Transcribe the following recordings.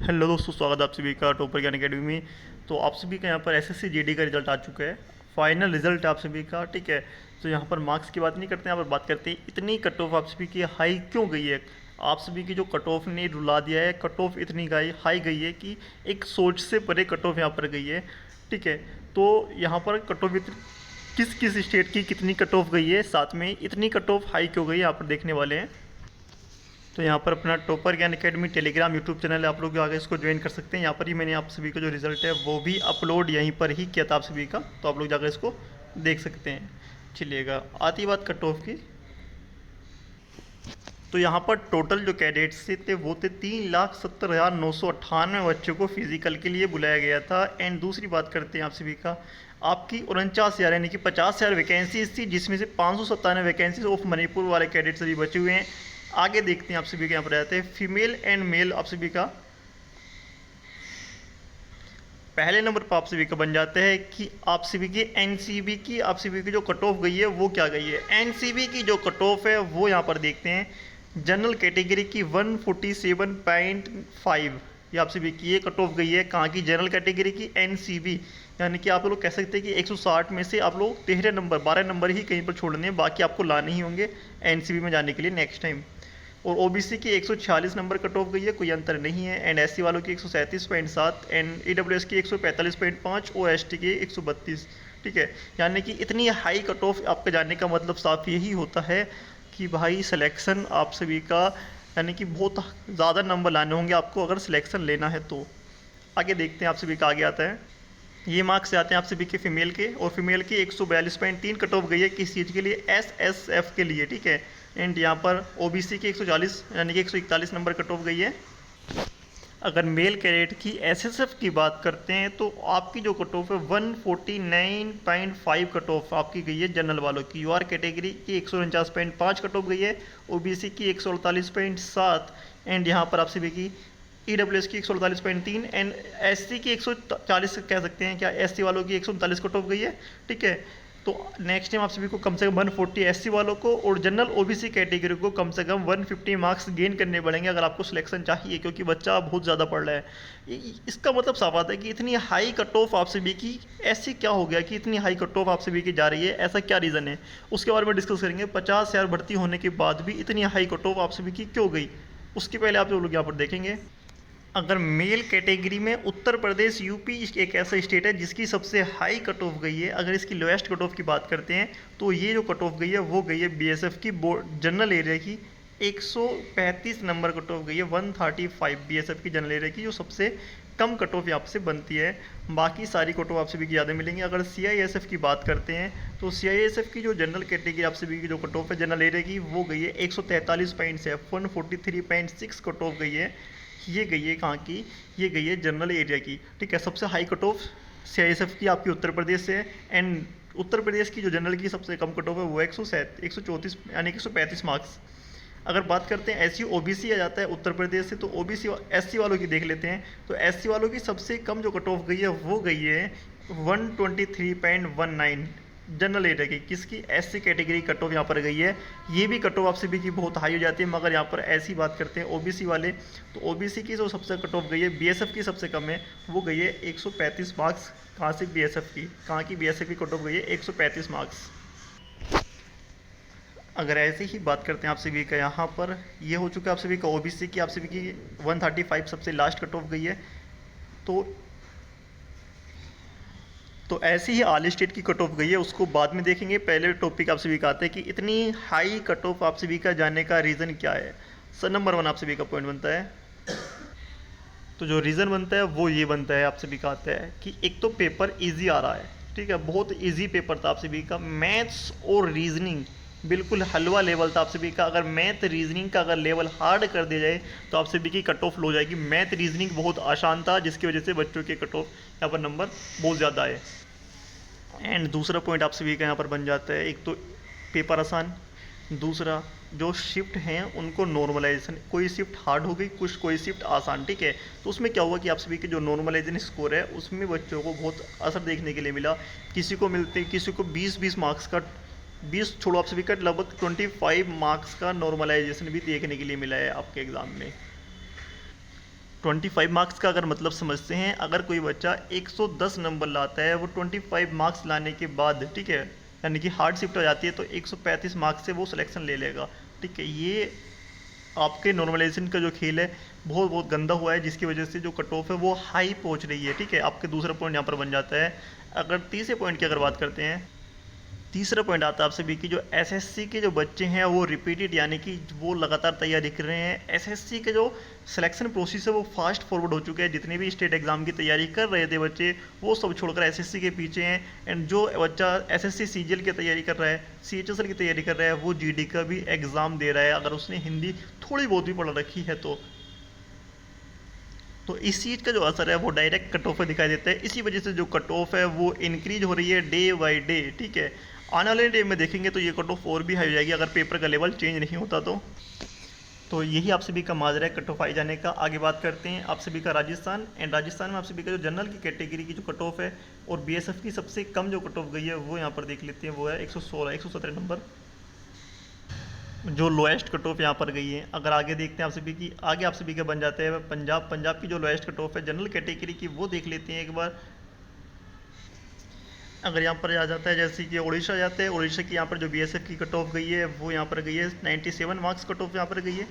Hello दोस्तों, स्वागत है आप सभी का टॉपर ज्ञान अकेडमी में। तो आप सभी का यहाँ पर एसएससी जीडी का रिजल्ट आ चुका है। फाइनल रिजल्ट आप सभी का, ठीक है। तो यहाँ पर मार्क्स की बात नहीं करते हैं, यहाँ पर बात करते हैं इतनी कट ऑफ आप सभी की हाई क्यों गई है। आप सभी की जो कट ऑफ ने रुला दिया है, कट ऑफ इतनी हाई गई है कि एक सोच से परे कट ऑफ यहाँ पर गई है, ठीक है। तो यहाँ पर कट ऑफ किस किस स्टेट की कितनी कट ऑफ गई है, साथ में इतनी कट ऑफ हाई क्यों गई है, यहाँ पर देखने वाले हैं। तो यहाँ पर अपना टॉपर ज्ञान अकेडमी टेलीग्राम यूट्यूब चैनल है, आप लोग आगे इसको ज्वाइन कर सकते हैं। यहाँ पर ही मैंने आप सभी का जो रिजल्ट है वो भी अपलोड यहीं पर ही किया था आप सभी का, तो आप लोग जाकर इसको देख सकते हैं। चलिएगा, आती बात कट ऑफ की। तो यहाँ पर टोटल जो कैडेट्स थे वो थे 3,70,998 बच्चों को फिजिकल के लिए बुलाया गया था। एंड दूसरी बात करते हैं आप सभी का, आपकी 49,000 यानी कि 50,000 वैकेंसीज थी, जिसमें से 597 वैकेंसीज ऑफ मणिपुर वाले कैडेट्स अभी बचे हुए हैं। आगे देखते हैं आप सभी के यहाँ पर रहते हैं फीमेल एंड मेल। आप सभी का पहले नंबर पर आप सभी का बन जाता है कि आप सभी की एनसीबी की आप सभी की जो कट ऑफ गई है वो क्या गई है। एनसीबी की जो कट ऑफ है वो यहाँ पर देखते हैं, जनरल कैटेगरी की 147.5 ये आप सभी की ये कट ऑफ गई है। कहाँ की? जनरल कैटेगरी की एनसीबी, यानी कि आप लोग कह सकते हैं कि 160 में से आप लोग 13 नंबर 12 नंबर ही कहीं पर छोड़ने हैं, बाकी आपको लाने ही होंगे एनसीबी में जाने के लिए नेक्स्ट टाइम। और ओबीसी की 146 नंबर कट ऑफ गई है, कोई अंतर नहीं है। एंड एससी वालों की 137.7, एंड ईडब्ल्यूएस की 145.5 और एसटी की 132, ठीक है। यानी कि इतनी हाई कट ऑफ आपके जाने का मतलब साफ यही होता है कि भाई सिलेक्शन आप सभी का, यानी कि बहुत ज़्यादा नंबर लाने होंगे आपको अगर सिलेक्शन लेना है तो। आगे देखते हैं आप सभी का आगे आता है, ये मार्क्स आते हैं आप सभी के फीमेल के, और फीमेल की 142.3 कट ऑफ गई है किस चीज़ के लिए? एसएसएफ के लिए, ठीक है। एंड यहाँ पर ओबीसी की 140 यानी कि 141 नंबर कट ऑफ गई है। अगर मेल कैडेट की एसएसएफ की बात करते हैं तो आपकी जो कट ऑफ है 149.5 कट ऑफ आपकी गई है जनरल वालों की। यूआर कैटेगरी की 149.5 कट ऑफ गई है, ओबीसी की 148.7, एंड यहाँ पर आप सभी की ईडब्ल्यूएस की 148.3, एंड एससी की 140 कह सकते हैं क्या, एससी वालों की 139 कट ऑफ गई है, ठीक है। तो नेक्स्ट टाइम आप सभी को कम से कम 140 एससी वालों को और जनरल ओबीसी कैटेगरी को कम से कम 150 मार्क्स गेन करने पड़ेंगे अगर आपको सिलेक्शन चाहिए, क्योंकि बच्चा बहुत ज़्यादा पढ़ रहा है। इसका मतलब साफ आता है कि इतनी हाई कट ऑफ आप सभी की, ऐसी क्या हो गया कि इतनी हाई कट ऑफ आप सभी की जा रही है, ऐसा क्या रीज़न है, उसके बारे में डिस्कस करेंगे। 50,000 भर्ती होने के बाद भी इतनी हाई कट ऑफ आप सभी की क्यों गई, उसके पहले आप लोग यहाँ पर देखेंगे। अगर मेल कैटेगरी में उत्तर प्रदेश यूपी एक ऐसा स्टेट है जिसकी सबसे हाई कट ऑफ गई है। अगर इसकी लोएस्ट कट ऑफ की बात करते हैं तो ये जो कट ऑफ गई है वो गई है बीएसएफ की जनरल एरिया की 135 नंबर कट ऑफ गई है, 135 बीएसएफ की जनरल एरिया की, जो सबसे कम कट ऑफ यहाँ से बनती है। बाकी सारी कट ऑफ आप सभी की ज़्यादा मिलेंगी। अगर सीआईएसएफ की बात करते हैं तो सीआईएसएफ की जो जनरल कैटेगरी आप सभी की जो कट ऑफ है जनरल एरिया की वो गई है 143.7, 143.6 कट ऑफ गई है। ये गई है कहाँ की? ये गई है जनरल एरिया की, ठीक है। सबसे हाई कट ऑफ सीआईएसएफ की आपकी उत्तर प्रदेश से, एंड उत्तर प्रदेश की जो जनरल की सबसे कम कट ऑफ है वो 134 यानी कि 135 मार्क्स। अगर बात करते हैं एससी ओबीसी आ जाता है उत्तर प्रदेश से, तो ओबीसी एससी वालों की देख लेते हैं। तो एससी वालों की सबसे कम जो कट ऑफ गई है वो गई है 123.19 जनरल एरिया की। किसकी? एससी कैटेगरी कट ऑफ यहाँ पर गई है। ये भी कट ऑफ आप सभी की बहुत हाई हो जाती है, मगर यहाँ पर ऐसी बात करते हैं ओबीसी वाले, तो ओबीसी की जो सबसे कट ऑफ गई है बीएसएफ की सबसे कम है, वो गई है 135 मार्क्स। कहाँ से? बीएसएफ की। कहाँ की? बीएसएफ की कट ऑफ गई है 135 मार्क्स। अगर ऐसे ही बात करते हैं आप सभी का, यहाँ पर ये हो चुका है आप सभी का ओबीसी की आप सभी की 135 सबसे लास्ट कट ऑफ गई है। तो ऐसी ही ऑल स्टेट की कट ऑफ गई है, उसको बाद में देखेंगे। पहले टॉपिक आप सभी का आता है कि इतनी हाई कट ऑफ आप सभी का जाने का रीज़न क्या है। सर नंबर 1 आप सभी का पॉइंट बनता है, तो जो रीज़न बनता है वो ये बनता है आप सभी का आता है कि एक तो पेपर इजी आ रहा है, ठीक है। बहुत इजी पेपर था आप सभी का, मैथ्स और रीजनिंग बिल्कुल हलवा लेवल था आप सभी का। अगर मैथ रीजनिंग का अगर लेवल हार्ड कर दिया जाए तो आप सभी की कट ऑफ लो जाएगी। मैथ रीजनिंग बहुत आसान था, जिसकी वजह से बच्चों के कट ऑफ यहाँ पर नंबर बहुत ज़्यादा आए। एंड दूसरा पॉइंट आप सभी का यहाँ पर बन जाता है, एक तो पेपर आसान, दूसरा जो शिफ्ट हैं उनको नॉर्मलाइजेशन, कोई शिफ्ट हार्ड हो गई, कोई शिफ्ट आसान, ठीक है। तो उसमें क्या हुआ कि आप सभी के जो नॉर्मलाइजेशन स्कोर है उसमें बच्चों को बहुत असर देखने के लिए मिला। किसी को 20 मार्क्स का, 20 छोड़ो आप सभी का, लगभग 25 मार्क्स का नॉर्मलाइजेशन भी देखने के लिए मिला है आपके एग्ज़ाम में। 25 मार्क्स का अगर मतलब समझते हैं, अगर कोई बच्चा 110 नंबर लाता है वो 25 मार्क्स लाने के बाद, ठीक है, यानी कि हार्ड शिफ्ट हो जाती है तो 135 मार्क्स से वो सिलेक्शन ले लेगा। ठीक है, ये आपके नॉर्मलाइजेशन का जो खेल है बहुत बहुत गंदा हुआ है, जिसकी वजह से जो कट ऑफ है वो हाई पहुंच रही है। ठीक है, आपके दूसरा पॉइंट यहाँ पर बन जाता है। अगर तीसरे पॉइंट की अगर बात करते हैं, तीसरा पॉइंट आता है आप सभी की, जो एसएससी के जो बच्चे हैं वो रिपीटेड, यानी कि वो लगातार तैयारी कर रहे हैं। एसएससी के जो सिलेक्शन प्रोसेस है वो फास्ट फॉरवर्ड हो चुके हैं। जितने भी स्टेट एग्जाम की तैयारी कर रहे थे बच्चे, वो सब छोड़कर एसएससी के पीछे हैं। एंड जो बच्चा एसएससी सीजीएल की तैयारी कर रहा है, सीएचएसएल की तैयारी कर रहा है, वो जीडी का भी एग्ज़ाम दे रहा है, अगर उसने हिंदी थोड़ी बहुत भी पढ़ रखी है तो इस चीज़ का जो असर है वो डायरेक्ट कट ऑफ में दिखाई देता है। इसी वजह से जो कट ऑफ है वो इंक्रीज हो रही है डे बाई डे। ठीक है, आने वाले डे में देखेंगे तो ये कट ऑफ और भी हाई हो जाएगी अगर पेपर का लेवल चेंज नहीं होता तो यही आप सभी का माजरा है कट ऑफ हाई जाने का। आगे बात करते हैं आप सभी का राजस्थान। एंड राजस्थान में आप सभी का जो जनरल की कैटेगरी की जो कट ऑफ है और बीएसएफ की सबसे कम जो कट ऑफ गई है वो यहाँ पर देख लेते हैं, वो है 117 नंबर, जो लोएस्ट कट ऑफ यहाँ पर गई है। अगर आगे देखते हैं आप सभी की, आगे आप सभी का बन जाता है पंजाब की जो लोएस्ट कट ऑफ है जनरल कैटेगरी की, वो देख लेते हैं एक बार। अगर यहाँ पर आ जाता है जैसे कि उड़ीसा जाता है, उड़ीसा की यहाँ पर जो बीएसएफ की कट ऑफ गई है वो यहाँ पर गई है 97 मार्क्स कट ऑफ यहाँ पर गई है।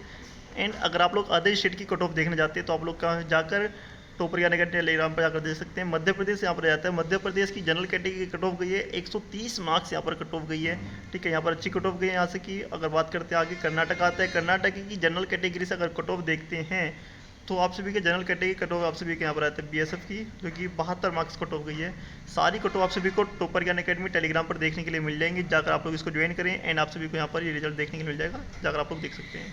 एंड अगर आप लोग अदर स्टेट की कट ऑफ देखने जाते हैं तो आप लोग कहाँ जाकर टोपर यानी का टेलीग्राम पर जाकर देख सकते हैं। मध्य प्रदेश यहाँ पर जाता है, मध्य प्रदेश की जनरल कैटेगरी की कट ऑफ गई है 130 मार्क्स यहाँ पर कट ऑफ गई है। ठीक है, यहाँ पर अच्छी कट ऑफ गई है यहाँ से की। अगर बात करते हैं आगे कर्नाटक आता है, कर्नाटक की जनरल कैटेगरी से अगर कट ऑफ देखते हैं तो आप सभी के जनरल कैटेगरी कट ऑफ आप सभी के यहाँ पर आते हैं बीएसएफ की, जो कि 72 मार्क्स कट ऑफ गई है। सारी कट ऑफ आप सभी को टॉपर ज्ञान अकेडमी टेलीग्राम पर देखने के लिए मिल जाएंगी, जाकर आप लोग इसको ज्वाइन करें। एंड आप सभी को यहाँ पर ये रिजल्ट देखने के लिए मिल जाएगा, जाकर आप लोग देख सकते हैं।